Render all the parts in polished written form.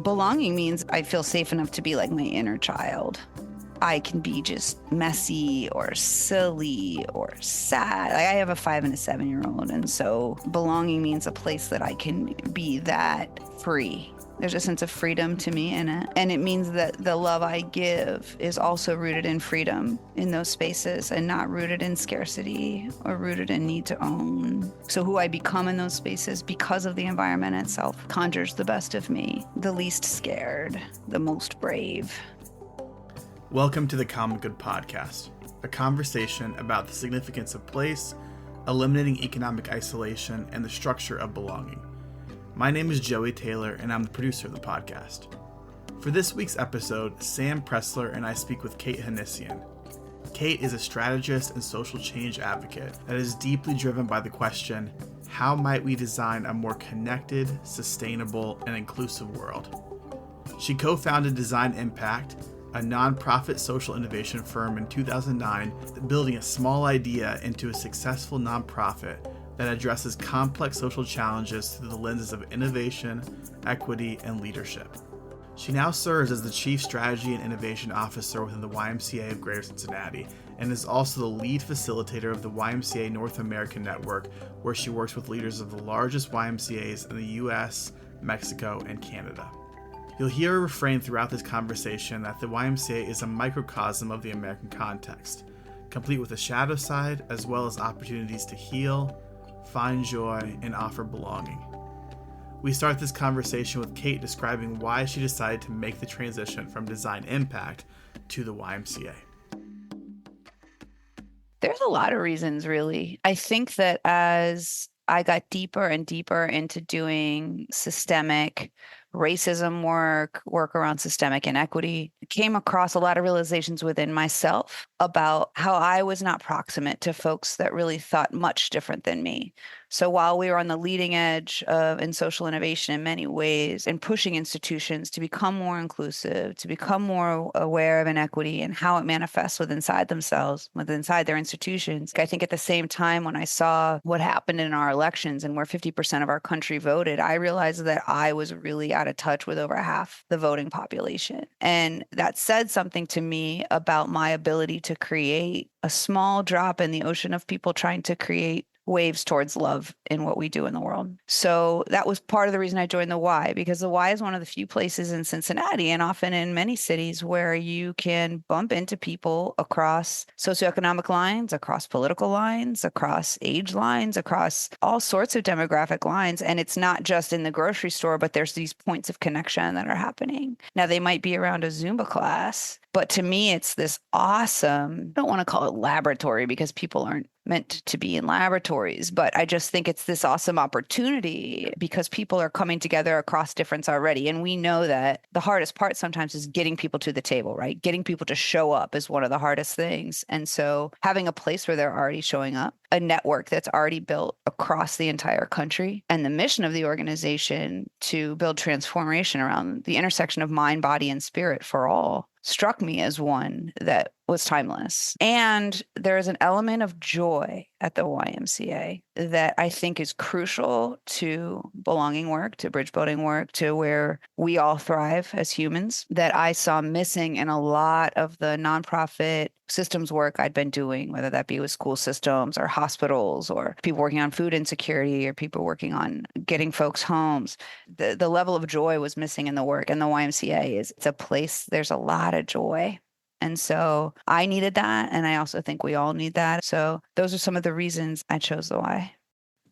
Belonging means I feel safe enough to be like my inner child. I can be just messy or silly or sad. I have a 5 and a 7-year-old. And so belonging means a place that I can be that free. There's a sense of freedom to me in it. And it means that the love I give is also rooted in freedom in those spaces and not rooted in scarcity or rooted in need to own. So who I become in those spaces because of the environment itself conjures the best of me, the least scared, the most brave. Welcome to the Common Good Podcast, a conversation about the significance of place, eliminating economic isolation, and the structure of belonging. My name is Joey Taylor, and I'm the producer of the podcast. For this week's episode, Sam Pressler and I speak with Kate Hanisian. Kate is a strategist and social change advocate that is deeply driven by the question, how might we design a more connected, sustainable, and inclusive world? She co-founded Design Impact, a nonprofit social innovation firm in 2009, building a small idea into a successful nonprofit that addresses complex social challenges through the lenses of innovation, equity, and leadership. She now serves as the Chief Strategy and Innovation Officer within the YMCA of Greater Cincinnati, and is also the lead facilitator of the YMCA North American Network, where she works with leaders of the largest YMCAs in the US, Mexico, and Canada. You'll hear a refrain throughout this conversation that the YMCA is a microcosm of the American context, complete with a shadow side as well as opportunities to heal, find joy, and offer belonging. We start this conversation with Kate describing why she decided to make the transition from Design Impact to the YMCA. There's a lot of reasons, really. I think that as I got deeper and deeper into doing systemic racism work around systemic inequity, came across a lot of realizations within myself about how I was not proximate to folks that really thought much different than me. So while we were on the leading edge in social innovation in many ways and pushing institutions to become more inclusive, to become more aware of inequity and how it manifests within themselves, within their institutions, I think at the same time when I saw what happened in our elections and where 50% of our country voted, I realized that I was really out of touch with over half the voting population. And that said something to me about my ability to create a small drop in the ocean of people trying to create waves towards love in what we do in the world. So that was part of the reason I joined the Y, because the Y is one of the few places in Cincinnati and often in many cities where you can bump into people across socioeconomic lines, across political lines, across age lines, across all sorts of demographic lines. And it's not just in the grocery store, but there's these points of connection that are happening. Now, they might be around a Zumba class, but to me, it's this awesome, I don't want to call it laboratory because people aren't meant to be in laboratories, but I just think it's this awesome opportunity because people are coming together across difference already. And we know that the hardest part sometimes is getting people to the table, right? Getting people to show up is one of the hardest things. And so having a place where they're already showing up, a network that's already built across the entire country, and the mission of the organization to build transformation around the intersection of mind, body, and spirit for all struck me as one that was timeless. And there is an element of joy at the YMCA that I think is crucial to belonging work, to bridge building work, to where we all thrive as humans, that I saw missing in a lot of the nonprofit systems work I'd been doing, whether that be with school systems or hospitals or people working on food insecurity or people working on getting folks homes. The level of joy was missing in the work. And the YMCA it's a place, there's a lot of joy. And so I needed that. And I also think we all need that. So those are some of the reasons I chose the Y.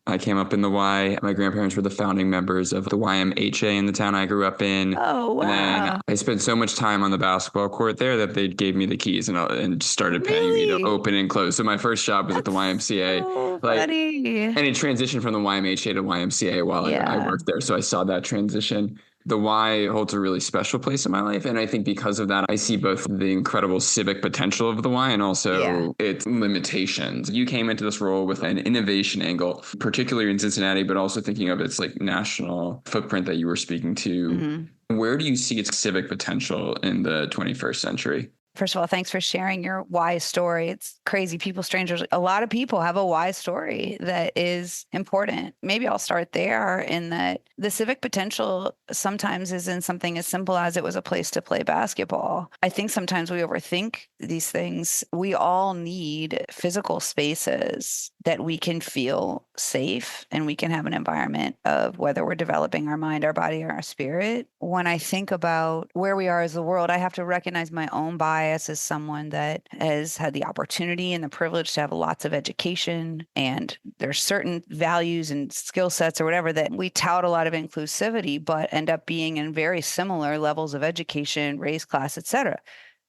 I came up in the Y. My grandparents were the founding members of the YMHA in the town I grew up in. Oh, wow. And then I spent so much time on the basketball court there that they gave me the keys and just started paying me to open and close. So my first job was at the YMCA. So funny. And it transitioned from the YMHA to YMCA while I worked there. So I saw that transition. The Y holds a really special place in my life. And I think because of that, I see both the incredible civic potential of the Y and also its limitations. You came into this role with an innovation angle, particularly in Cincinnati, but also thinking of its national footprint that you were speaking to. Mm-hmm. Where do you see its civic potential in the 21st century? First of all, thanks for sharing your why story. It's crazy. People, strangers, a lot of people have a why story that is important. Maybe I'll start there in that the civic potential sometimes is in something as simple as it was a place to play basketball. I think sometimes we overthink these things. We all need physical spaces that we can feel safe and we can have an environment of whether we're developing our mind, our body, or our spirit. When I think about where we are as a world, I have to recognize my own bias as someone that has had the opportunity and the privilege to have lots of education. And there's certain values and skill sets or whatever that we tout a lot of inclusivity, but end up being in very similar levels of education, race, class, et cetera.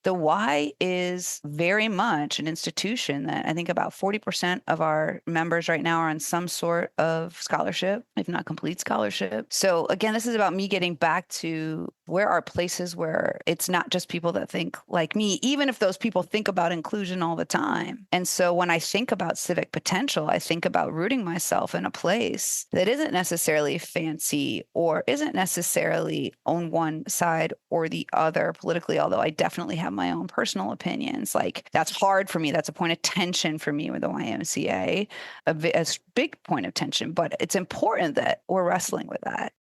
The Y is very much an institution that I think about 40% of our members right now are on some sort of scholarship, if not complete scholarship. So again, this is about me getting back to where are places where it's not just people that think like me, even if those people think about inclusion all the time. And so when I think about civic potential, I think about rooting myself in a place that isn't necessarily fancy or isn't necessarily on one side or the other politically, although I definitely have my own personal opinions. Like that's hard for me. That's a point of tension for me with the YMCA, a big point of tension, but it's important that we're wrestling with that.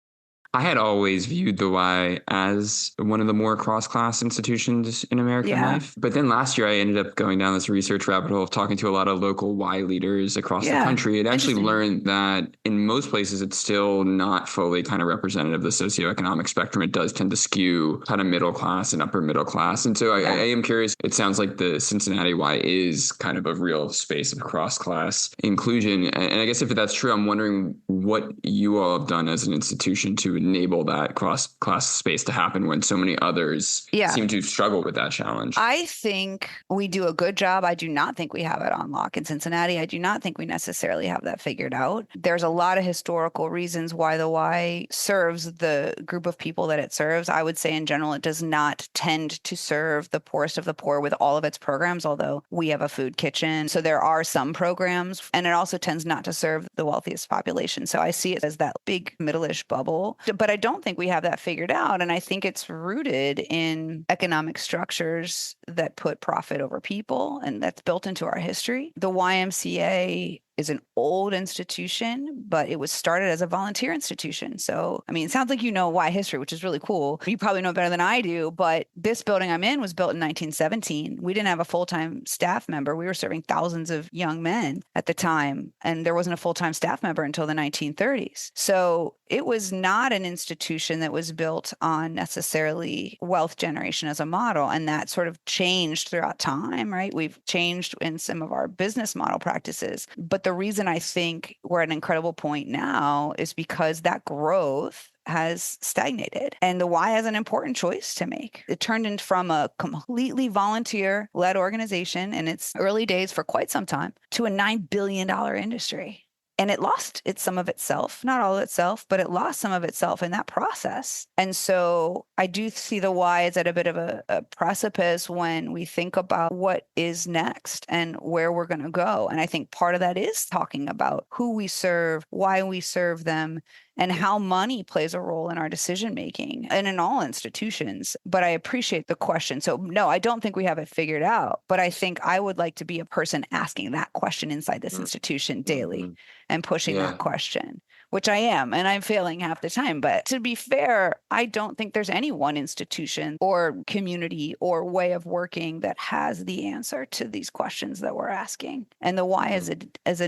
I had always viewed the Y as one of the more cross-class institutions in American life. But then last year, I ended up going down this research rabbit hole of talking to a lot of local Y leaders across the country. And actually learned that in most places, it's still not fully kind of representative of the socioeconomic spectrum. It does tend to skew kind of middle class and upper middle class. And so I am curious, it sounds like the Cincinnati Y is kind of a real space of cross-class inclusion. And I guess if that's true, I'm wondering what you all have done as an institution to enable that cross-class space to happen when so many others seem to struggle with that challenge. I think we do a good job. I do not think we have it on lock in Cincinnati. I do not think we necessarily have that figured out. There's a lot of historical reasons why the Y serves the group of people that it serves. I would say in general, it does not tend to serve the poorest of the poor with all of its programs, although we have a food kitchen. So there are some programs, and it also tends not to serve the wealthiest population. So I see it as that big middle-ish bubble. But I don't think we have that figured out. And I think it's rooted in economic structures that put profit over people, and that's built into our history. The YMCA is an old institution, but it was started as a volunteer institution. So, I mean, it sounds like you know Y history, which is really cool. You probably know better than I do, but this building I'm in was built in 1917. We didn't have a full-time staff member. We were serving thousands of young men at the time, and there wasn't a full-time staff member until the 1930s. So it was not an institution that was built on necessarily wealth generation as a model, and that sort of changed throughout time, right? We've changed in some of our business model practices, but the reason I think we're at an incredible point now is because that growth has stagnated, and the Y has an important choice to make. It turned in from a completely volunteer-led organization in its early days for quite some time to a $9 billion industry. And it lost some of itself, not all of itself, but it lost some of itself in that process. And so I do see the Y as at a bit of a precipice when we think about what is next and where we're going to go. And I think part of that is talking about who we serve, why we serve them, and how money plays a role in our decision making and in all institutions. But I appreciate the question. So no, I don't think we have it figured out, but I think I would like to be a person asking that question inside this institution daily and pushing that question, which I am, and I'm failing half the time. But to be fair, I don't think there's any one institution or community or way of working that has the answer to these questions that we're asking. And the Y is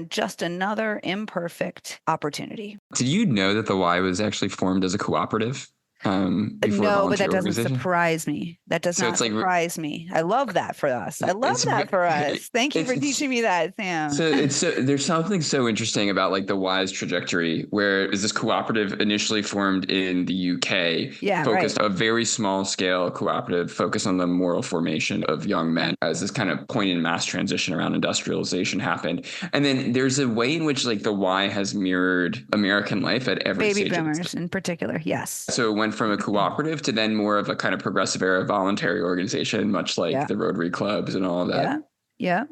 just another imperfect opportunity. Did you know that the Y was actually formed as a cooperative? No, but that doesn't surprise me. That does not surprise me. I love that for us. I love that for us. Thank you for teaching me that, Sam. So there's something so interesting about like the Y's trajectory, where is this cooperative initially formed in the UK, focused a very small scale cooperative focused on the moral formation of young men as this kind of point in mass transition around industrialization happened. And then there's a way in which like the Y has mirrored American life at every stage. Baby boomers in particular, yes. So it went from a cooperative to then more of a kind of progressive era voluntary organization, much like the Rotary clubs and all of that. Yeah.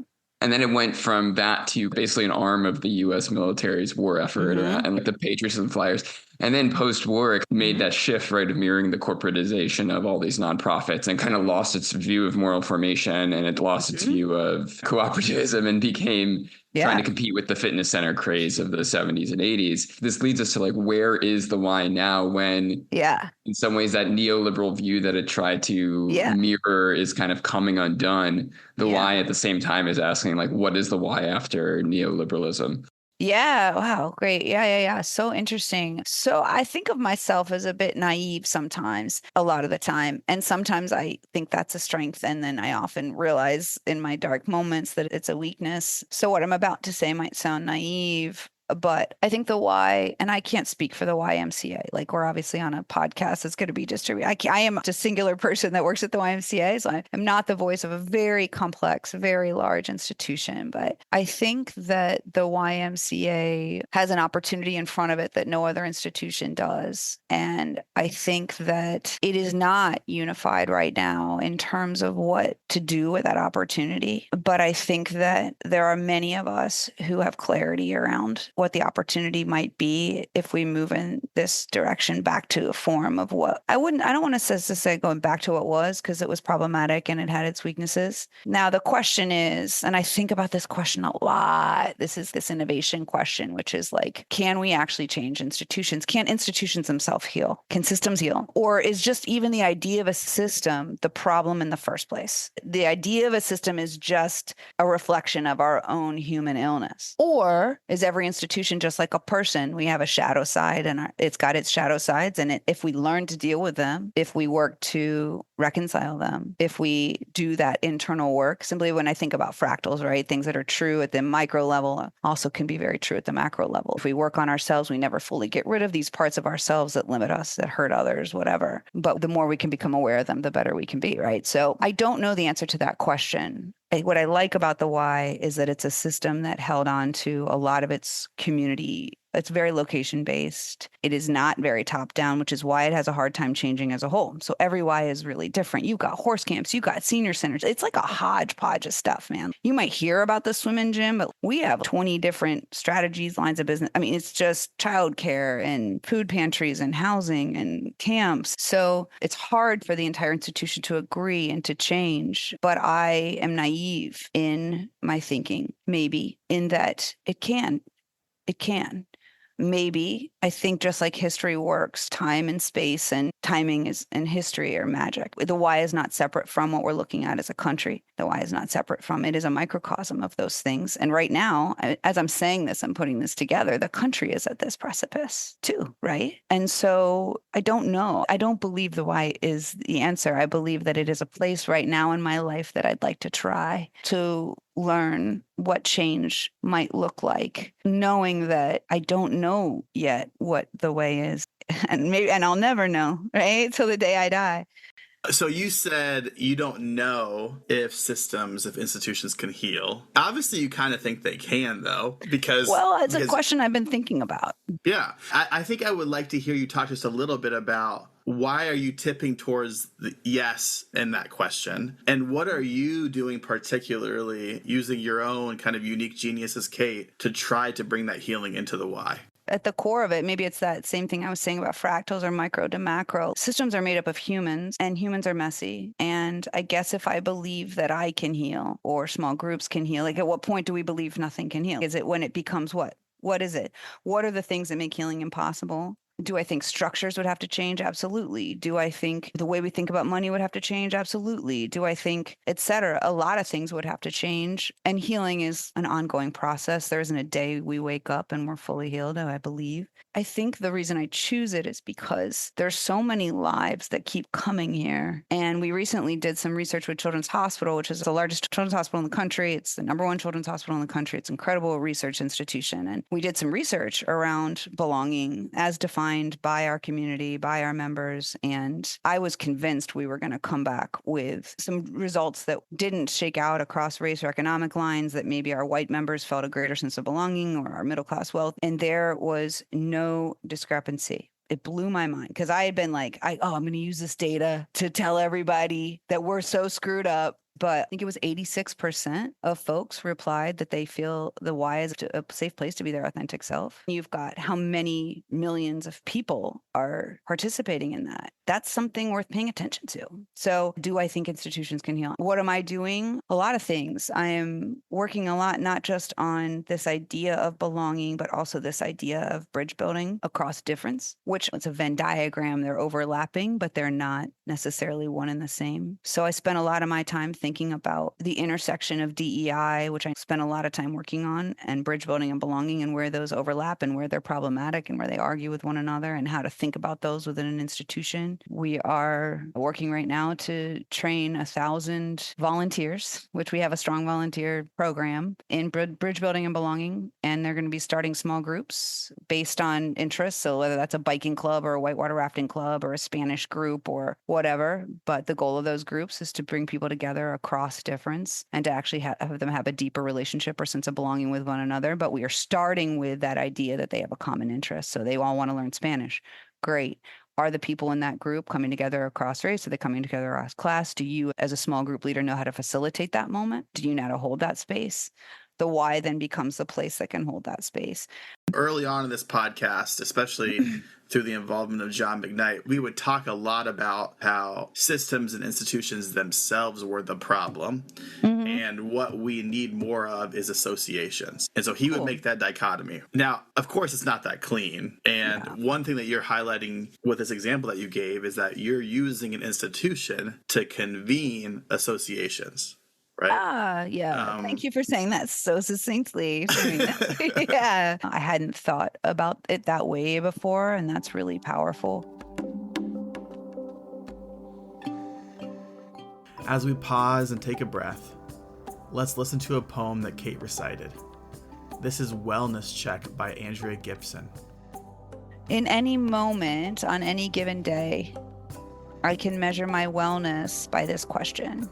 And then it went from that to basically an arm of the U.S. military's war effort and like the Patriots and Flyers. And then post-war, it made that shift, right, of mirroring the corporatization of all these nonprofits and kind of lost its view of moral formation and it lost its view of cooperativism and became trying to compete with the fitness center craze of the 70s and 80s. This leads us to like, where is the why now when in some ways that neoliberal view that it tried to mirror is kind of coming undone. The why at the same time is asking like, what is the why after neoliberalism? Yeah. Wow. Great. Yeah. So interesting. So I think of myself as a bit naive sometimes, a lot of the time. And sometimes I think that's a strength. And then I often realize in my dark moments that it's a weakness. So what I'm about to say might sound naive, but I think the why, and I can't speak for the YMCA. Like we're obviously on a podcast that's going to be distributed. I am a singular person that works at the YMCA, so I'm not the voice of a very complex, very large institution. But I think that the YMCA has an opportunity in front of it that no other institution does. And I think that it is not unified right now in terms of what to do with that opportunity. But I think that there are many of us who have clarity around what the opportunity might be if we move in this direction back to a form of what I don't want to say going back to what was, because it was problematic and it had its weaknesses. Now the question is, and I think about this question a lot, this is this innovation question, which is like, can we actually change institutions? Can institutions themselves heal? Can systems heal? Or is just even the idea of a system the problem in the first place? The idea of a system is just a reflection of our own human illness. Or is every institution just like a person? We have a shadow side and it's got its shadow sides. And if we learn to deal with them, if we work to reconcile them, if we do that internal work, simply when I think about fractals, right? Things that are true at the micro level also can be very true at the macro level. If we work on ourselves, we never fully get rid of these parts of ourselves that limit us, that hurt others, whatever. But the more we can become aware of them, the better we can be, right? So I don't know the answer to that question. What I like about the why is that it's a system that held on to a lot of its community. It's very location based. It is not very top down, which is why it has a hard time changing as a whole. So every why is really different. You've got horse camps, you got senior centers. It's like a hodgepodge of stuff, man. You might hear about the swim and gym, but we have 20 different strategies, lines of business. I mean, it's just childcare and food pantries and housing and camps. So it's hard for the entire institution to agree and to change. But I am naive in my thinking, maybe, in that it can. It can. Maybe I think just like history works, time and space and timing is and history are magic. The why is not separate from what we're looking at as a country. The why is not separate from it is a microcosm of those things. And right now, as I'm saying this, I'm putting this together, the country is at this precipice too, right? And so I don't know. I don't believe the why is the answer. I believe that it is a place right now in my life that I'd like to try to learn what change might look like, knowing that I don't know yet what the way is. And I'll never know, right? Till the day I die. So you said you don't know if institutions can heal. Obviously, you kind of think they can, though, because... Well, it's a question I've been thinking about. Yeah. I think I would like to hear you talk just a little bit about why are you tipping towards the yes in that question? And what are you doing particularly using your own kind of unique genius as Kate to try to bring that healing into the why? At the core of it, maybe it's that same thing I was saying about fractals or micro to macro. Systems are made up of humans and humans are messy. And I guess if I believe that I can heal or small groups can heal, like at what point do we believe nothing can heal? Is it when it becomes what? What is it? What are the things that make healing impossible? Do I think structures would have to change? Absolutely. Do I think the way we think about money would have to change? Absolutely. Do I think, et cetera? A lot of things would have to change. And healing is an ongoing process. There isn't a day we wake up and we're fully healed, I believe. I think the reason I choose it is because there's so many lives that keep coming here. And we recently did some research with Children's Hospital, which is the largest children's hospital in the country. It's the #1 children's hospital in the country. It's an incredible research institution. And we did some research around belonging as defined by our community, by our members. And I was convinced we were going to come back with some results that didn't shake out across race or economic lines, that maybe our white members felt a greater sense of belonging or our middle class wealth. And there was no discrepancy. It blew my mind because I had been like, I'm going to use this data to tell everybody that we're so screwed up But I think it was 86% of folks replied that they feel the Y is a safe place to be their authentic self. You've got how many millions of people are participating in that. That's something worth paying attention to. So do I think institutions can heal? What am I doing? A lot of things. I am working a lot, not just on this idea of belonging, but also this idea of bridge building across difference, which it's a Venn diagram. They're overlapping, but they're not necessarily one and the same. So I spent a lot of my time thinking about the intersection of DEI, which I spent a lot of time working on, and bridge building and belonging, and where those overlap and where they're problematic and where they argue with one another, and how to think about those within an institution. We are working right now to train 1,000 volunteers, which we have a strong volunteer program in bridge building and belonging. And they're going to be starting small groups based on interests. So whether that's a biking club or a whitewater rafting club or a Spanish group or whatever. But the goal of those groups is to bring people together across difference and to actually have them have a deeper relationship or sense of belonging with one another. But we are starting with that idea that they have a common interest. So they all want to learn Spanish. Great. Are the people in that group coming together across race? Are they coming together across class? Do you, as a small group leader, know how to facilitate that moment? Do you know how to hold that space? The why then becomes the place that can hold that space. Early on in this podcast, especially through the involvement of John McKnight, we would talk a lot about how systems and institutions themselves were the problem, and what we need more of is associations. And so he would make that dichotomy. Now, of course, it's not that clean. And one thing that you're highlighting with this example that you gave is that you're using an institution to convene associations. Right? Yeah. Thank you for saying that so succinctly. Yeah. I hadn't thought about it that way before, and that's really powerful. As we pause and take a breath, let's listen to a poem that Kate recited. This is Wellness Check by Andrea Gibson. In any moment, on any given day, I can measure my wellness by this question.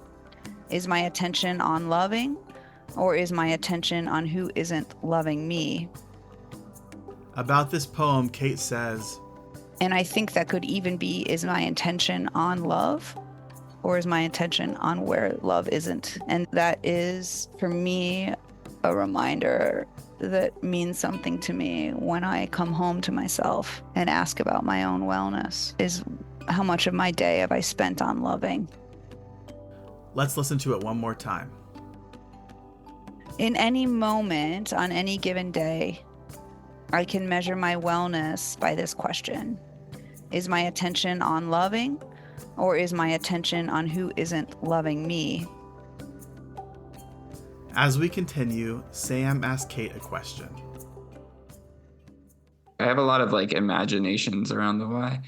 Is my attention on loving, or is my attention on who isn't loving me? About this poem, Kate says, and I think that could even be, is my intention on love, or is my intention on where love isn't? And that is, for me, a reminder that means something to me when I come home to myself and ask about my own wellness, is how much of my day have I spent on loving? Let's listen to it one more time. In any moment, on any given day, I can measure my wellness by this question. Is my attention on loving, or is my attention on who isn't loving me? As we continue, Sam asked Kate a question. I have a lot of imaginations around the why.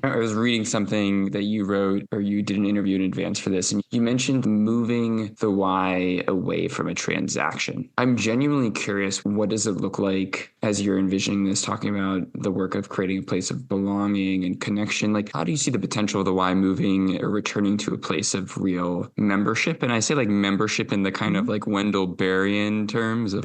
I was reading something that you wrote, or you did an interview in advance for this, and you mentioned moving the why away from a transaction. I'm genuinely curious, what does it look like as you're envisioning this, talking about the work of creating a place of belonging and connection? How do you see the potential of the why moving or returning to a place of real membership? And I say membership in the kind of Wendell Berrien terms of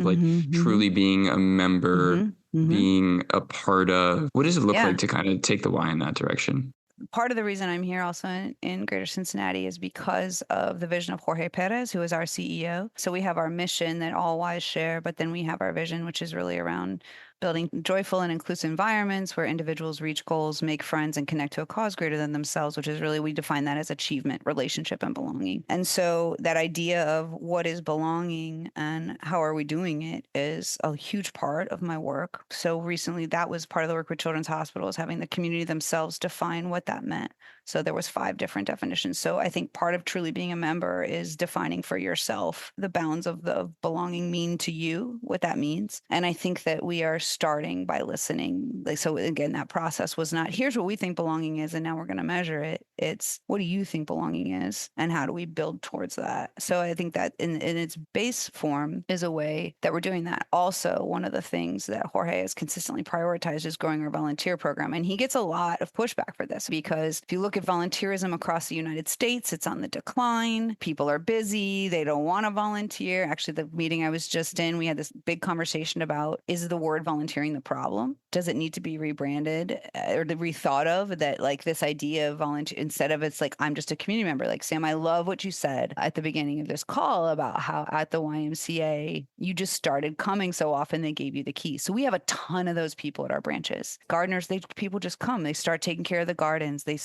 truly being a member, being a part of. What does it look like to kind of take the why in that direction? Part of the reason I'm here also in Greater Cincinnati is because of the vision of Jorge Perez, who is our CEO. So we have our mission that all Ys share, but then we have our vision, which is really around building joyful and inclusive environments where individuals reach goals, make friends, and connect to a cause greater than themselves, which is really, we define that as achievement, relationship, and belonging. And so that idea of what is belonging and how are we doing it is a huge part of my work. So recently, that was part of the work with Children's Hospital, is having the community themselves define what that meant. So there was 5 different definitions. So I think part of truly being a member is defining for yourself the bounds of the belonging mean to you, what that means. And I think that we are starting by listening. So again, that process was not, here's what we think belonging is, and now we're going to measure it. It's, what do you think belonging is, and how do we build towards that? So I think that in its base form is a way that we're doing that. Also, one of the things that Jorge has consistently prioritized is growing our volunteer program. And he gets a lot of pushback for this, because if you look at volunteerism across the United States, it's on the decline. People are busy. They don't want to volunteer. Actually, the meeting I was just in, we had this big conversation about, is the word volunteering the problem? Does it need to be rebranded or rethought of? That this idea of volunteer, instead of it's like, I'm just a community member. Like, Sam, I love what you said at the beginning of this call about how at the YMCA, you just started coming so often they gave you the keys. So we have a ton of those people at our branches. Gardeners, people just come. They start taking care of the gardens. They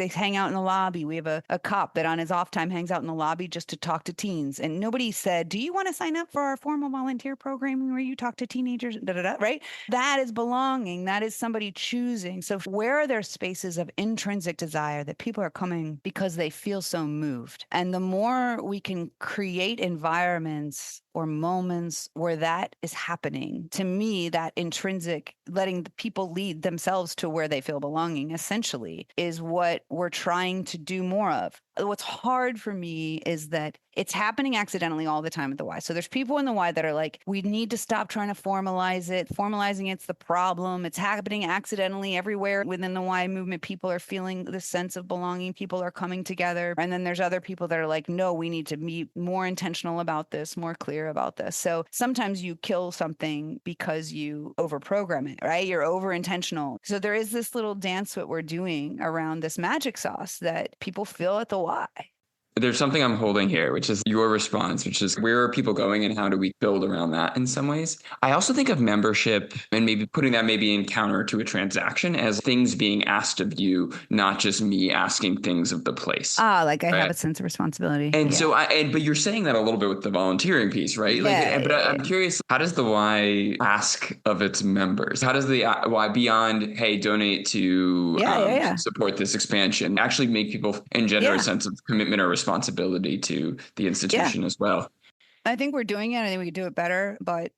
hang out in the lobby. We have a cop that on his off time hangs out in the lobby just to talk to teens. And nobody said, do you want to sign up for our formal volunteer program where you talk to teenagers? Right? That is belonging. That is somebody choosing. So where are there spaces of intrinsic desire that people are coming because they feel so moved? And the more we can create environments or moments where that is happening, to me, that intrinsic, letting the people lead themselves to where they feel belonging, essentially, is what we're trying to do more of. What's hard for me is that it's happening accidentally all the time at the Y. So there's people in the Y that are like, we need to stop trying to formalize it. Formalizing it's the problem. It's happening accidentally everywhere within the Y movement. People are feeling this sense of belonging. People are coming together. And then there's other people that are like, no, we need to be more intentional about this, more clear about this. So sometimes you kill something because you overprogram it, right? You're over intentional. So there is this little dance that we're doing around this magic sauce that people feel at the Y. There's something I'm holding here, which is your response, which is where are people going and how do we build around that in some ways? I also think of membership and maybe putting that maybe in counter to a transaction as things being asked of you, not just me asking things of the place. Like I have a sense of responsibility. And so but you're saying that a little bit with the volunteering piece, right? I'm curious, how does the Y ask of its members? How does the Y beyond, hey, donate to support this expansion, actually make people engender a sense of commitment or responsibility to the institution as well? I think we're doing it. I think we could do it better, but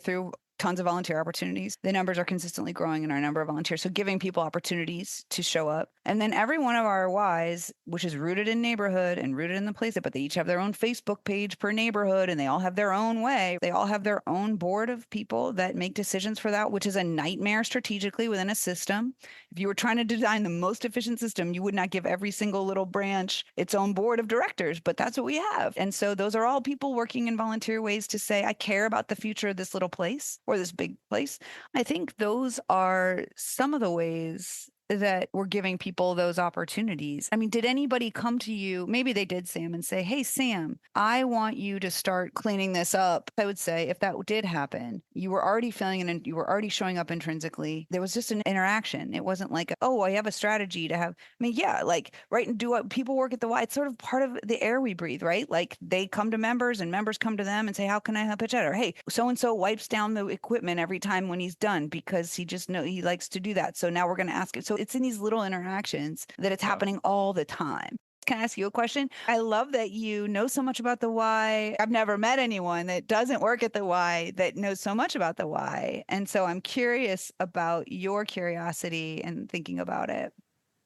through tons of volunteer opportunities. The numbers are consistently growing in our number of volunteers. So giving people opportunities to show up. And then every one of our Ys, which is rooted in neighborhood and rooted in the place, but they each have their own Facebook page per neighborhood and they all have their own way. They all have their own board of people that make decisions for that, which is a nightmare strategically within a system. If you were trying to design the most efficient system, you would not give every single little branch its own board of directors, but that's what we have. And so those are all people working in volunteer ways to say, I care about the future of this little place or this big place. I think those are some of the ways that we're giving people those opportunities. I mean, did anybody come to you? Maybe they did, Sam, and say, hey, Sam, I want you to start cleaning this up. I would say if that did happen, you were already feeling it and you were already showing up intrinsically. There was just an interaction. It wasn't like, oh, I have a strategy to have. I mean, yeah, like, right. And do what people work at the Y. It's sort of part of the air we breathe, right? Like they come to members and members come to them and say, how can I help each other? Hey, so-and-so wipes down the equipment every time when he's done because he just he likes to do that. So now we're going to ask it. So it's in these little interactions that it's happening all the time. Can I ask you a question? I love that you know so much about the Y. I've never met anyone that doesn't work at the Y that knows so much about the Y. And so I'm curious about your curiosity and thinking about it.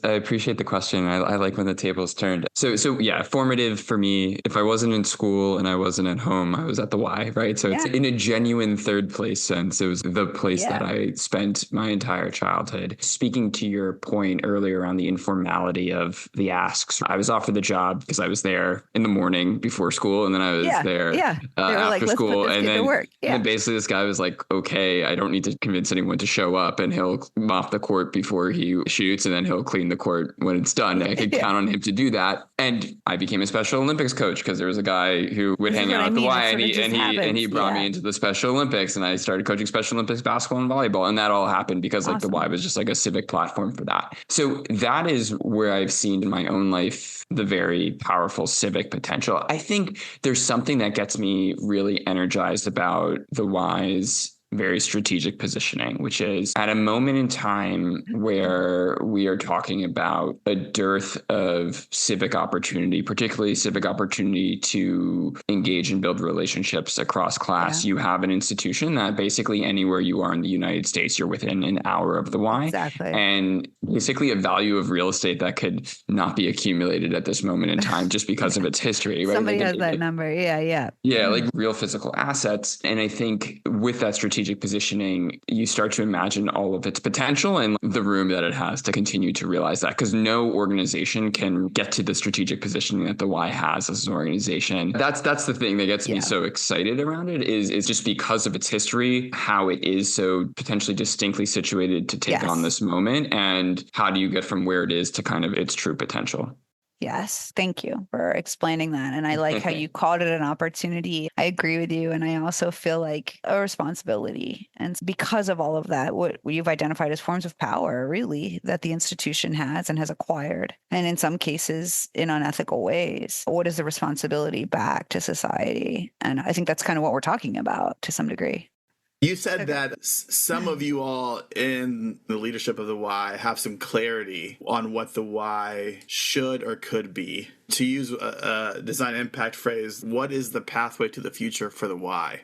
I appreciate the question. I like when the tables turned. So yeah, formative for me. If I wasn't in school and I wasn't at home, I was at the Y, right? So it's in a genuine third place sense. It was the place that I spent my entire childhood. Speaking to your point earlier on the informality of the asks, I was offered the job because I was there in the morning before school, and then I was there after school, and then basically this guy was like, "Okay, I don't need to convince anyone to show up, and he'll mop the court before he shoots, and then he'll clean the court when it's done." I could count on him to do that. And I became a Special Olympics coach because there was a guy who would hang out at the Y, and he brought me into the Special Olympics, and I started coaching Special Olympics basketball and volleyball. And that all happened because like the Y was just like a civic platform for that. So that is where I've seen in my own life the very powerful civic potential. I think there's something that gets me really energized about the Y's very strategic positioning, which is at a moment in time where we are talking about a dearth of civic opportunity, particularly civic opportunity to engage and build relationships across class. You have an institution that basically anywhere you are in the United States, you're within an hour of the Y. Exactly. And basically a value of real estate that could not be accumulated at this moment in time just because of its history. Right? Somebody has that number. Yeah, like real physical assets. And I think with that strategic strategic positioning, you start to imagine all of its potential and the room that it has to continue to realize that, because no organization can get to the strategic positioning that the Y has as an organization. That's the thing that gets me so excited around it is just because of its history, how it is so potentially distinctly situated to take on this moment, and how do you get from where it is to kind of its true potential. Yes, thank you for explaining that. And I like how you called it an opportunity. I agree with you. And I also feel like a responsibility. And because of all of that, what you've identified as forms of power, really, that the institution has and has acquired, and in some cases in unethical ways, what is the responsibility back to society? And I think that's kind of what we're talking about to some degree. You said that some of you all in the leadership of the Y have some clarity on what the Y should or could be. To use a design impact phrase, what is the pathway to the future for the Y?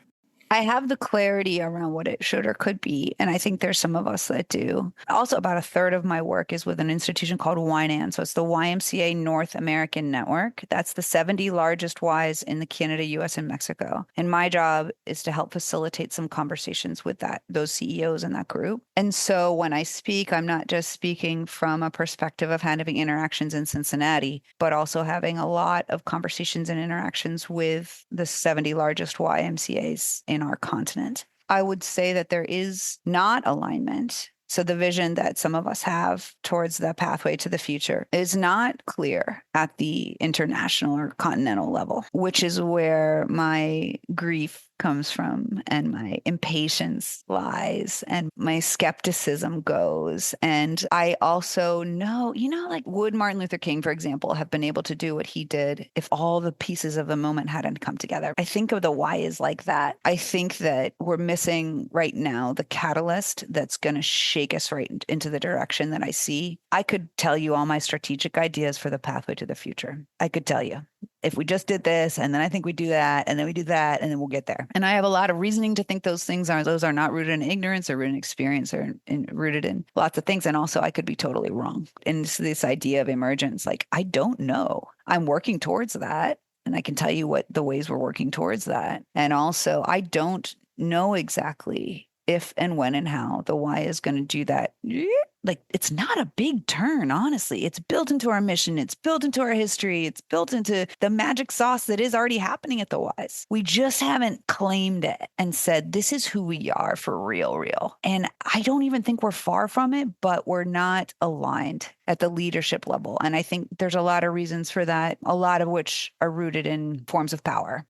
I have the clarity around what it should or could be. And I think there's some of us that do. Also, about a third of my work is with an institution called YNAN. So it's the YMCA North American Network. That's the 70 largest Ys in the Canada, US, and Mexico. And my job is to help facilitate some conversations with those CEOs in that group. And so when I speak, I'm not just speaking from a perspective of having interactions in Cincinnati, but also having a lot of conversations and interactions with the 70 largest YMCAs in our continent. I would say that there is not alignment. So the vision that some of us have towards the pathway to the future is not clear at the international or continental level, which is where my grief comes from and my impatience lies and my skepticism goes. And I also know, like would Martin Luther King, for example, have been able to do what he did if all the pieces of the moment hadn't come together? I think of the Y as like that. I think that we're missing right now the catalyst that's going to shake us right into the direction that I see. I could tell you all my strategic ideas for the pathway to the future. I could tell you, if we just did this, and then I think we do that, and then we do that, and then we'll get there. And I have a lot of reasoning to think those are not rooted in ignorance or rooted in experience or rooted in lots of things. And also I could be totally wrong. And this idea of emergence, like, I don't know. I'm working towards that. And I can tell you what the ways we're working towards that. And also I don't know exactly if and when and how the Y is going to do that. Like, it's not a big turn, honestly. It's built into our mission. It's built into our history. It's built into the magic sauce that is already happening at the Ys. We just haven't claimed it and said, this is who we are for real. And I don't even think we're far from it, but we're not aligned at the leadership level. And I think there's a lot of reasons for that, a lot of which are rooted in forms of power.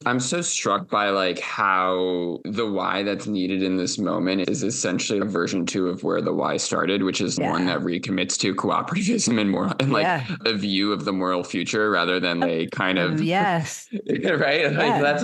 I'm so struck by like how the Y that's needed in this moment is essentially a version 2 of where the Y started, which is one that recommits to cooperativism and moral and like a view of the moral future rather than a kind of right. Like that's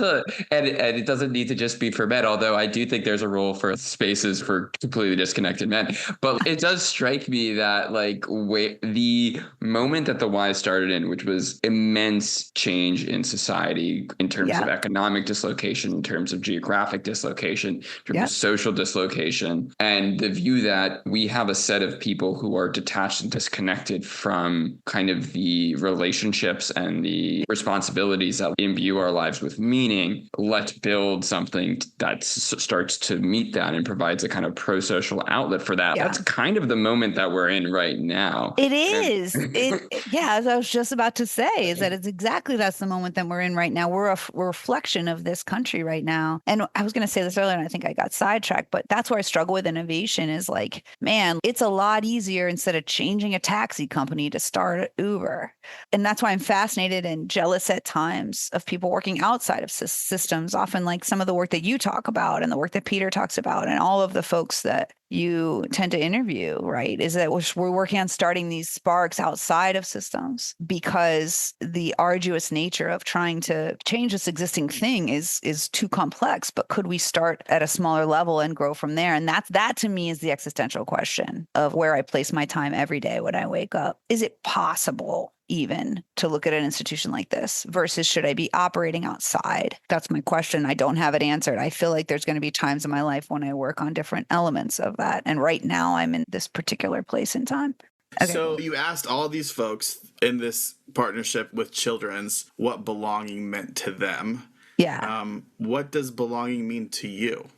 and it doesn't need to just be for men, although I do think there's a role for spaces for completely disconnected men. But it does strike me that like the moment that the Y started in, which was immense change in society in terms of economic dislocation, in terms of geographic dislocation, in terms of social dislocation, and the view that we have a set of people who are detached and disconnected from kind of the relationships and the responsibilities that imbue our lives with meaning. Let's build something that starts to meet that and provides a kind of pro-social outlet for that. That's kind of the moment that we're in right now. It is. As I was just about to say, is that that's the moment that we're in right now. We're a reflection of this country right now. And I was going to say this earlier, and I think I got sidetracked, but that's where I struggle with innovation is like, man, it's a lot easier instead of changing a taxi company to start Uber. And that's why I'm fascinated and jealous at times of people working outside of systems, often like some of the work that you talk about and the work that Peter talks about and all of the folks that you tend to interview, right? Is that we're working on starting these sparks outside of systems because the arduous nature of trying to change this existing thing is too complex. But could we start at a smaller level and grow from there? And that to me is the existential question of where I place my time every day when I wake up. Is it possible even to look at an institution like this versus should I be operating outside? That's my question. I don't have it answered. I feel like there's going to be times in my life when I work on different elements of that. And right now I'm in this particular place in time. Okay. So you asked all these folks in this partnership with Children's what belonging meant to them. Yeah. What does belonging mean to you?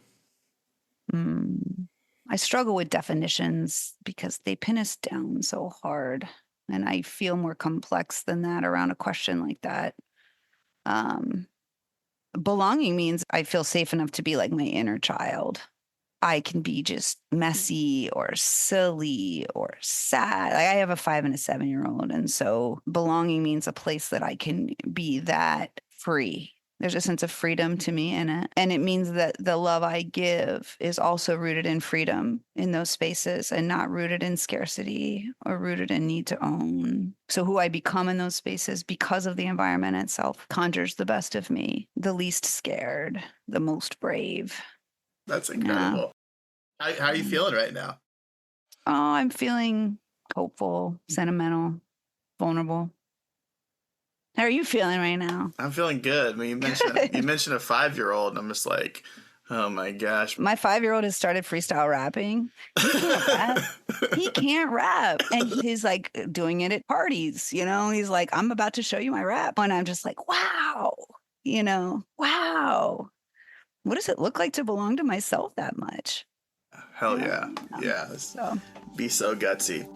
I struggle with definitions because they pin us down so hard. And I feel more complex than that around a question like that. Um, Belonging means I feel safe enough to be like my inner child. I can be just messy or silly or sad. Like I have a 5 and a 7-year-old. And so belonging means a place that I can be that free. There's a sense of freedom to me in it. And it means that the love I give is also rooted in freedom in those spaces and not rooted in scarcity or rooted in need to own. So who I become in those spaces because of the environment itself conjures the best of me, the least scared, the most brave. That's incredible. Yeah. How are you feeling right now? Oh, I'm feeling hopeful, sentimental, vulnerable. How are you feeling right now? I'm feeling good. I mean, you mentioned a 5-year-old, and I'm just like, oh my gosh. My 5-year-old has started freestyle rapping. He can't rap. He can't rap. And he's like doing it at parties, you know? He's like, I'm about to show you my rap. And I'm just like, wow, wow. What does it look like to belong to myself that much? Hell yeah. Yeah. So. Be so gutsy.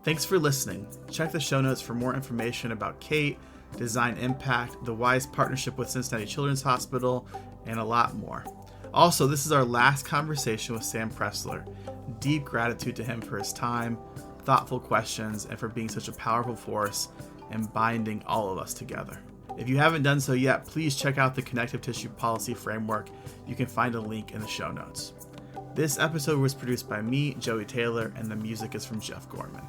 Thanks for listening. Check the show notes for more information about Kate, Design Impact, the Wise partnership with Cincinnati Children's Hospital, and a lot more. Also, this is our last conversation with Sam Pressler. Deep gratitude to him for his time, thoughtful questions, and for being such a powerful force and binding all of us together. If you haven't done so yet, please check out the Connective Tissue Policy Framework. You can find a link in the show notes. This episode was produced by me, Joey Taylor, and the music is from Jeff Gorman.